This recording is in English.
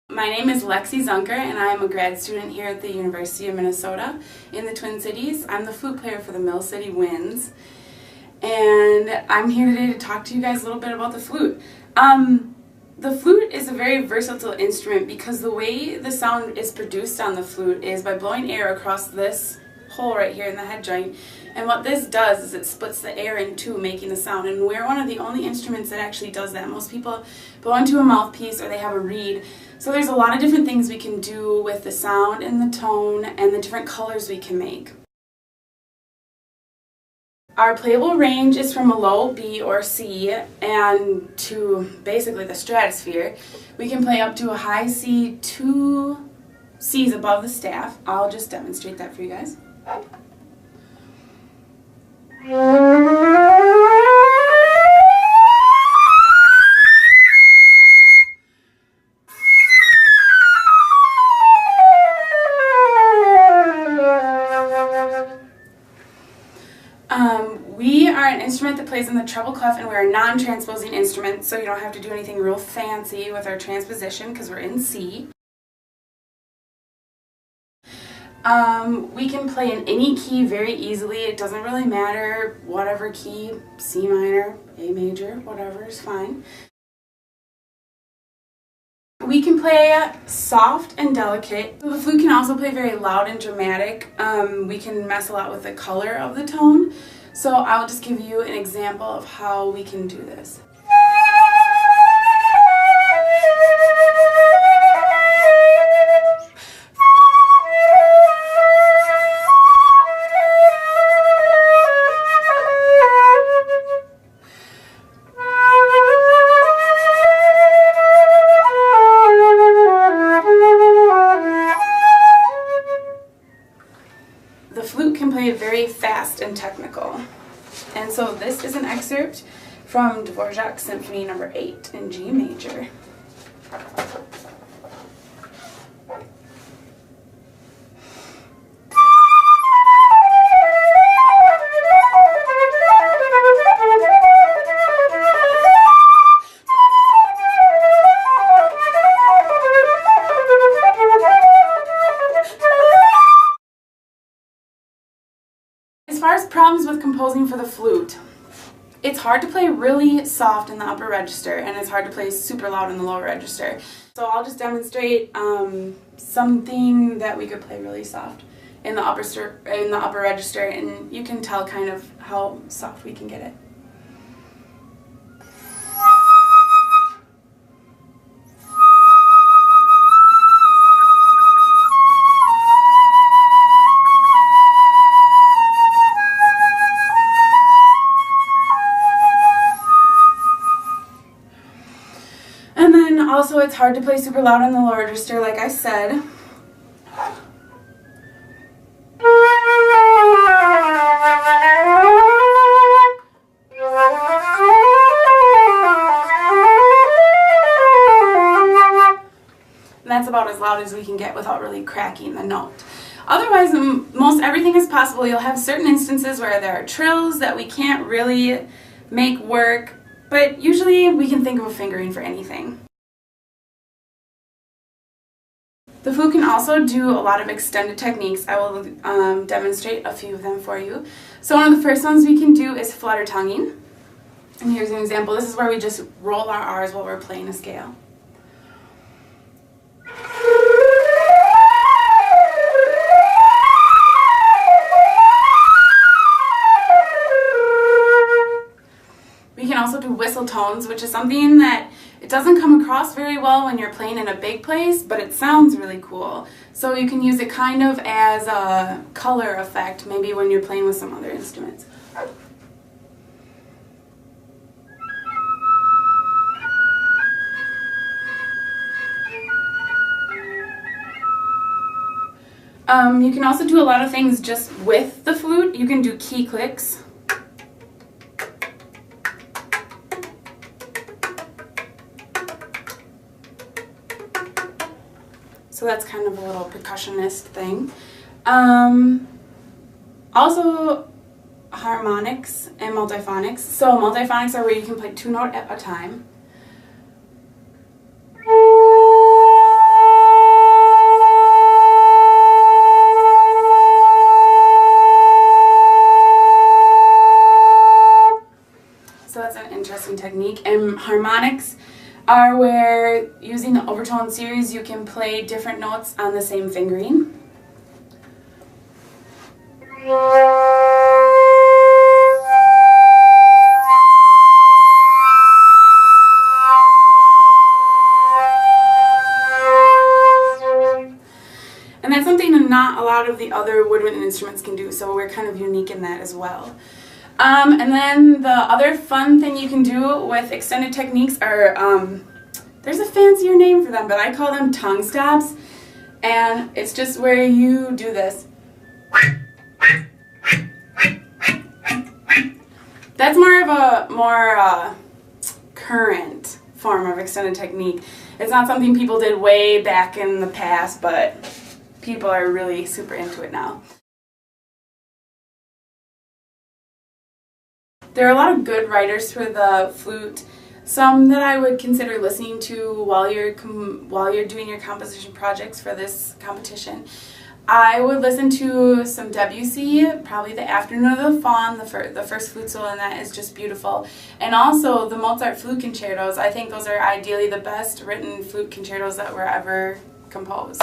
My name is Lexi Zunker and I am a grad student here at the University of Minnesota in the Twin Cities. I'm the flute player for the Mill City Winds, and I'm here today to talk to you guys a little bit about the flute. The flute is a very versatile instrument because the way the sound is produced on the flute is by blowing air across this hole right here in the head joint, and what this does is it splits the air in two, making the sound, and we're one of the only instruments that actually does that. Most people blow into a mouthpiece or they have a reed. So there's a lot of different things we can do with the sound and the tone and the different colors we can make. Our playable range is from a low B or C and to basically the stratosphere. We can play up to a high C, 2 C's above the staff. I'll just demonstrate that for you guys. We are an instrument that plays in the treble clef, and we're a non-transposing instrument, so you don't have to do anything real fancy with our transposition because we're in C. We can play in any key very easily. It doesn't really matter, whatever key, C minor, A major, whatever is fine. We can play soft and delicate. The flute can also play very loud and dramatic. We can mess a lot with the color of the tone. So I'll just give you an example of how we can do this. The flute can play very fast and technical. And so this is an excerpt from Dvorak's Symphony No. 8 in G major. As far as problems with composing for the flute, it's hard to play really soft in the upper register and it's hard to play super loud in the lower register. So I'll just demonstrate something that we could play really soft in the upper register, and you can tell kind of how soft we can get it. Also, it's hard to play super loud in the lower register, like I said. And that's about as loud as we can get without really cracking the note. Otherwise, most everything is possible. You'll have certain instances where there are trills that we can't really make work, but usually we can think of a fingering for anything. The flute can also do a lot of extended techniques. I will demonstrate a few of them for you. So one of the first ones we can do is flutter tonguing. And here's an example. This is where we just roll our R's while we're playing a scale. We can also do whistle tones, which is something that it doesn't come across very well when you're playing in a big place, but it sounds really cool. So you can use it kind of as a color effect, maybe when you're playing with some other instruments. You can also do a lot of things just with the flute. You can do key clicks. So that's kind of a little percussionist thing. Also harmonics and multiphonics. So multiphonics are where you can play two notes at a time. Harmonics are where, using the overtone series, you can play different notes on the same fingering. And that's something not a lot of the other woodwind instruments can do, so we're kind of unique in that as well. And then the other fun thing you can do with extended techniques are, there's a fancier name for them, but I call them tongue stops. And it's just where you do this. That's more of a current form of extended technique. It's not something people did way back in the past, but people are really super into it now. There are a lot of good writers for the flute. Some that I would consider listening to while you're doing your composition projects for this competition. I would listen to some Debussy, probably the Afternoon of the Faun, the first flute solo in that is just beautiful. And also the Mozart flute concertos. I think those are ideally the best written flute concertos that were ever composed.